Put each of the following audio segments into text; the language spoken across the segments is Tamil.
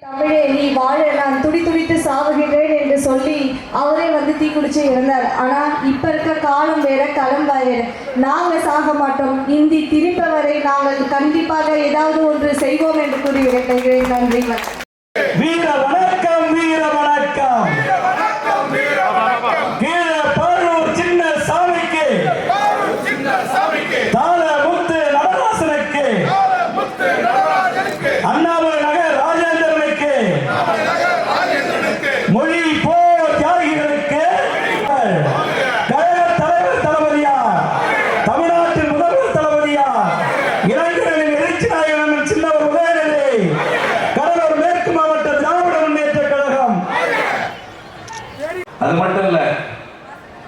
தமிழே நீ வாழ நான் துடி துடித்து சாவுகிறேன் என்று சொல்லி அவரே வந்து தீக்குளிச்சு இருந்தார். ஆனா இப்ப இருக்க காலம் வேற களம் வேற. நாங்க சாக மாட்டோம், இந்தி திருப்பவரை நாங்கள் கண்டிப்பாக ஏதாவது ஒன்று செய்வோம் என்று கூறி விடைபெறுகிறேன். நன்றி. வீர வணக்கம், வீர வணக்கம். சின்ன சாமிக்கு, தாள முத்து நடராசனுக்கு, அண்ணாமலை நகர் ராஜேந்திரனுக்கு, மொழி போர் தியாகிகளுக்கு, கழக தலைவர் தளபதியார், தமிழ்நாட்டின் முதல்வர் தளபதியார், இளைஞர்களின் எழுச்சி நாயகன் சின்னவர் உதயநிதி, கடலூர் மேற்கு மாவட்ட திராவிட முன்னேற்ற கழகம். அது மட்டும் இல்ல,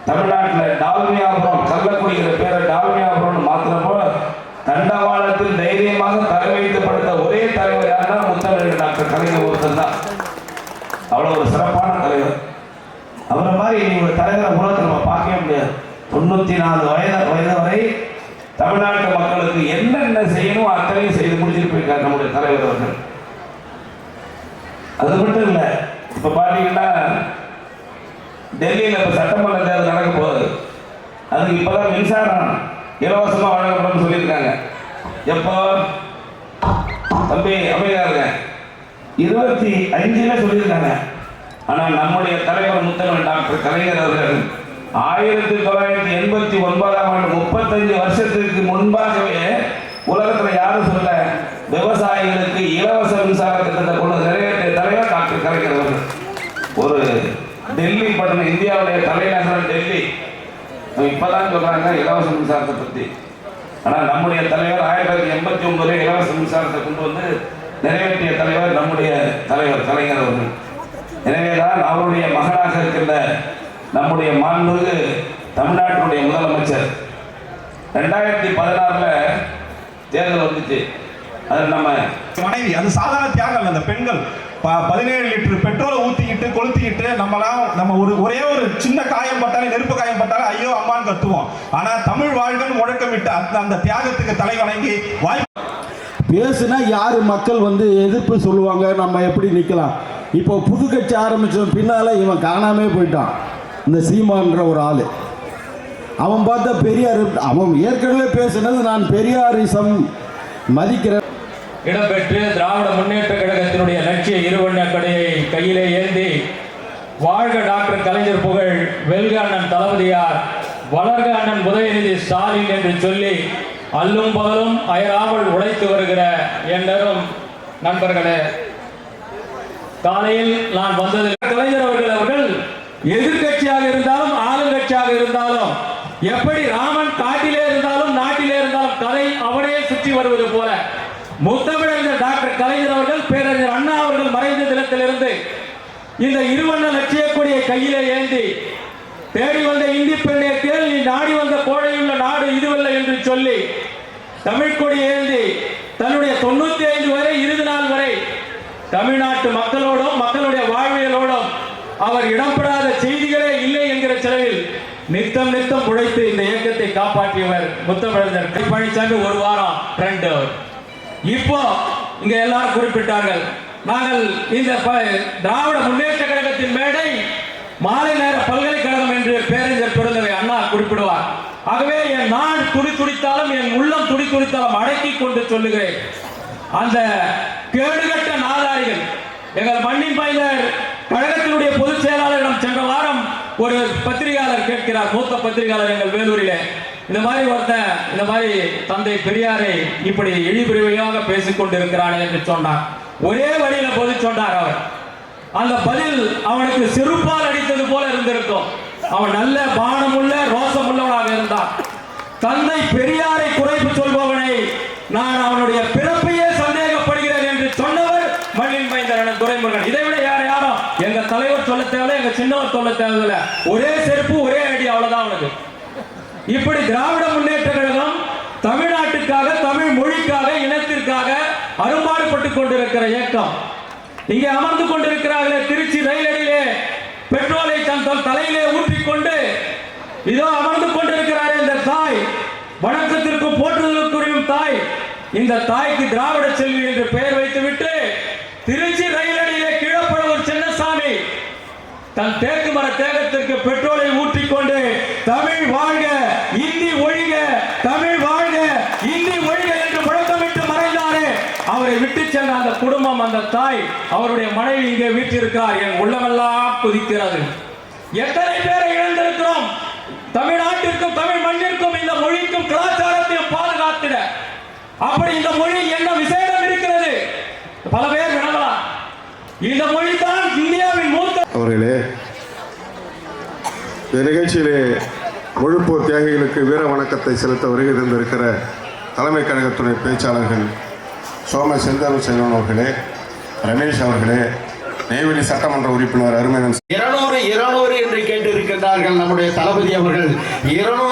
தமிழ்நாட்டில் டால்மியாபுரம், கள்ளக்குடிங்கிற பேரை டால்மியாபுரம் மாத்திரம் போல தண்டவாளத்தில் தைரியமாக தலை வைத்துப்படுத்த ஒரே தலைவர் யாருன்னா முத்தமிழ் டாக்டர் கலைஞர் ஒருத்தர் தான். அவ்வளவு ஒரு சிறப்பான தலைவர். அவரை மாதிரி ஒரு தலைவரை உலகத்தில் நம்ம பார்க்கவே முடியாது. 94 வயது வரை தமிழ்நாட்டு மக்களுக்கு என்னென்ன செய்யணும் அத்தனையும் செய்து முடிச்சுட்டு போயிருக்காரு நம்முடைய தலைவர் அவர்கள். அது மட்டும் இல்லை, இப்ப பாத்தீங்கன்னா டெல்லியில் இப்ப சட்டமன்ற தேர்தல் நடக்க போகுது. அதுக்கு இப்பதான் மின்சாரம் இலவசமா வழங்கப்படும் சொல்லியிருக்காங்க. எப்போ தம்பி அமைதியாக 25 சொல்லியிருக்காங்க. ஆனால் நம்முடைய தலைவர் முத்தமிழ் டாக்டர் கலைஞர் அவர்கள் 1989ஆம் ஆண்டு 35 வருஷத்திற்கு முன்பாகவே உலகத்தில் யாரும் சொல்ல விவசாயிகளுக்கு இலவச மின்சார திட்டத்தை கொண்டு நிறைவேற்றிய தலைவர் டாக்டர் கலைஞர் அவர்கள். ஒரு டெல்லி பட்டணம், இந்தியாவுடைய தலைநகரம் டெல்லி, இப்பதான் சொல்றாங்க இலவச மின்சாரத்தை பத்தி. ஆனால் நம்முடைய தலைவர் 1989 இலவச மின்சாரத்தை கொண்டு வந்து நிறைவேற்றிய தலைவர் நம்முடைய தலைவர் கலைஞர் அவர்கள். எனவேதான் அவருடைய மகனாக இருக்கின்ற நம்முடைய மாண்புமிகு தமிழ்நாட்டினுடைய முதலமைச்சர் 2016 தேர்தல் வந்துச்சு. அது நம்ம மனைவி, அது சாதாரண தியாகம். அந்த பெண்கள் 17 லிட்டர் பெட்ரோலை ஊத்திக்கிட்டு கொளுத்திக்கிட்டு நம்ம ஒரே ஒரு சின்ன காயம் பட்டாலே, நெருப்பு காயம் பட்டாலே ஐயோ அம்மான்னு கத்துவோம். ஆனா தமிழ் வாழ்கன்னு முழக்கமிட்டு அந்த தியாகத்துக்கு தலை வணங்கி பேசுனா யாரு மக்கள் வந்து எதிர்ப்பு சொல்லுவாங்க, நம்ம எப்படி நிக்கலாம். இப்போ புது கட்சி ஆரம்பிச்ச பின்னால இவன் காணாமே போயிட்டான். இந்த சீமான்ற ஒரு ஆளு, அவன் பார்த்தா பெரியார், அவன் ஏற்கனவே பேசுனது நான் பெரியாரிசம் மதிக்கிறேன். இடம்பெற்று திராவிட முன்னேற்ற கழகத்தினுடைய லட்சிய இருவண்ண கொடியை கையிலே ஏந்தி வாழ்க டாக்டர் கலைஞர் புகழ், வெல்க அண்ணன் தளபதியார், வளர்க அண்ணன் உதயநிதி ஸ்டாலின் என்று சொல்லி அல்லும் பகலும் அயராமல் உழைத்து வருகிற என்னரும் நண்பர்களே, காலையில் நான் வந்ததில் கலைஞர் அவர்கள் எதிர்கட்சியாக இருந்தாலும் ஆளுங்கட்சியாக இருந்தாலும், எப்படி ராமன் காட்டிலே இருந்தாலும் நாட்டிலே இருந்தாலும் கதை அவனே சுற்றி வருவது போல முத்தமிழர் டாக்டர் கலைஞர் அவர்கள், பேரறிஞர் அண்ணா அவர்கள் மறைந்த தினத்திலிருந்து இந்த இருவண்ண லட்சிய கொடியை கையிலே ஏந்தி தேடி வந்த இந்தி பெண்ணை தேல் நீ நாடி வந்த கோழையுள்ள நாடு இதுவல்ல என்று சொல்லி தமிழ் கொடி ஏந்தி தன்னுடைய 95 வரை இறுதி நாள் வரை தமிழ்நாட்டு மக்களோடும் மக்களுடைய வாழ்வியலோடும் அவர் இடம்பெறாத செய்திகளே இல்லை என்கிற செலவில் நித்தம் உழைத்து இந்த இயக்கத்தை காப்பாற்றியவர் முத்தமிழர் பழனிசாமி. ஒரு வாரம் ட்ரெண்ட். இப்போ இங்க எல்லாரும் குறிப்பிட்டார்கள், நாங்கள் இந்த திராவிட முன்னேற்ற கழகத்தின் மேடை மாலை நேர பல்கலைக்கழகம் என்று பேரறிஞர் பெருந்தகை அண்ணா குறிப்பிடுவார். ஆகவே என் நாடு துடித்தாலும் என் உள்ளம் துடித்தாலும் அடக்கி கொண்டு சொல்லுகிறேன், அந்த கேடுகட்ட நாதாரிகள் எங்கள் மண்ணின் மைந்தர் கழகத்தினுடைய பொதுச் செயலாளரிடம் சென்ற வாரம் ஒரு பத்திரிகையாளர் கேட்கிறார், மூத்த பத்திரிகையாளர் எங்கள் வேலூரிலே, இந்த மாதிரி ஒருத்தன் இந்த மாதிரி தந்தை பெரியாரை இப்படி இழிபிரிவையாக பேசிக் கொண்டிருக்கிறானே என்று சொன்னார். ஒரே வழியில பதில் சொன்னார் அவர். அந்த பதில் அவனுக்கு செருப்பால் அடித்தது போல இருந்திருக்கும். அவன் நல்ல பானமுள்ள ரோசமுள்ளவனாக இருந்தான். தந்தை பெரியாரை குறைப்பு சொல்பவனை நான் அவனுடைய பிறப்பையே சந்தேகப்படுகிறேன் என்று சொன்னவர் மண்ணின் மைந்தர் துரைமுருகன். இதை விட யாரும் எங்க தலைவர் சொல்ல தேவையில்லை, எங்க சின்னவர் சொல்ல தேவையில்லை. ஒரே செருப்பு ஒரே அடி, அவ்வளவுதான் அவனுக்கு. இப்படி திராவிட முன்னேற்ற கழகம் தமிழ்நாட்டுக்காக, தமிழ் மொழிக்காக, இனத்திற்காக அரும்பாடுபட்டுக் கொண்டிருக்கிற இயக்கம். இங்கே அமர்ந்து கொண்டிருக்கிறார்களே, திருச்சி ரயிலடியிலே பெட்ரோலை தன் தலையிலே ஊற்றிக்கொண்டு இதோ அமர்ந்து கொண்டிருக்கிறார் இந்த தாய், வணக்கத்திற்கும் போற்றுதலுக்குரிய தாய். இந்த தாய்க்கு திராவிட செல்வி என்று பெயர் வைத்துவிட்டு திருச்சி ரயிலடியிலே கீழப்பழவூர் சின்னசாமி தன் தேக்கு மர தேகத்திற்கு பெட்ரோலை ஊற்றிக்கொண்டு தமிழ் வாழ்க இந்தி ஒழிக, தமிழ் வாழ்க இந்தி ஒழிக என்று முழக்கமிட்டு மறைந்தாரே, அவரை விட்டு சென்ற அந்த குடும்பம், அந்த தாய், அவருடைய மனைவி இங்கே வீற்றிருக்கிறார். என் உள்ளமெல்லாம் குதிக்கிறது. எத்தனை பேரை இழந்திருக்கிறோம். தமிழ்நாட்டிற்கும் தமிழ் மண்ணிற்கும் இந்த மொழிக்கும் கலாச்சாரத்தையும் பாதுகாத்திட அப்படி இந்த மொழி என்ன விசேடம் இருக்கிறது? பல பேர் வினவலாம். இந்த மொழி தான் இந்தியாவின் மூத்த அவர்களே, இந்த நிகழ்ச்சியிலே முழுப்போர் தியாகிகளுக்கு வீர வணக்கத்தை செலுத்த வருகை தந்திருக்கிற தலைமை கழகத்துறை பேச்சாளர்கள் சோம செந்தமிழ்செல்வன் அவர்களே, ரமேஷ் அவர்களே, நெய்வேலி சட்டமன்ற உறுப்பினர் அருமையன் 200 200 என்று கேட்டிருக்கிறார்கள் நம்முடைய தளபதி அவர்கள். 200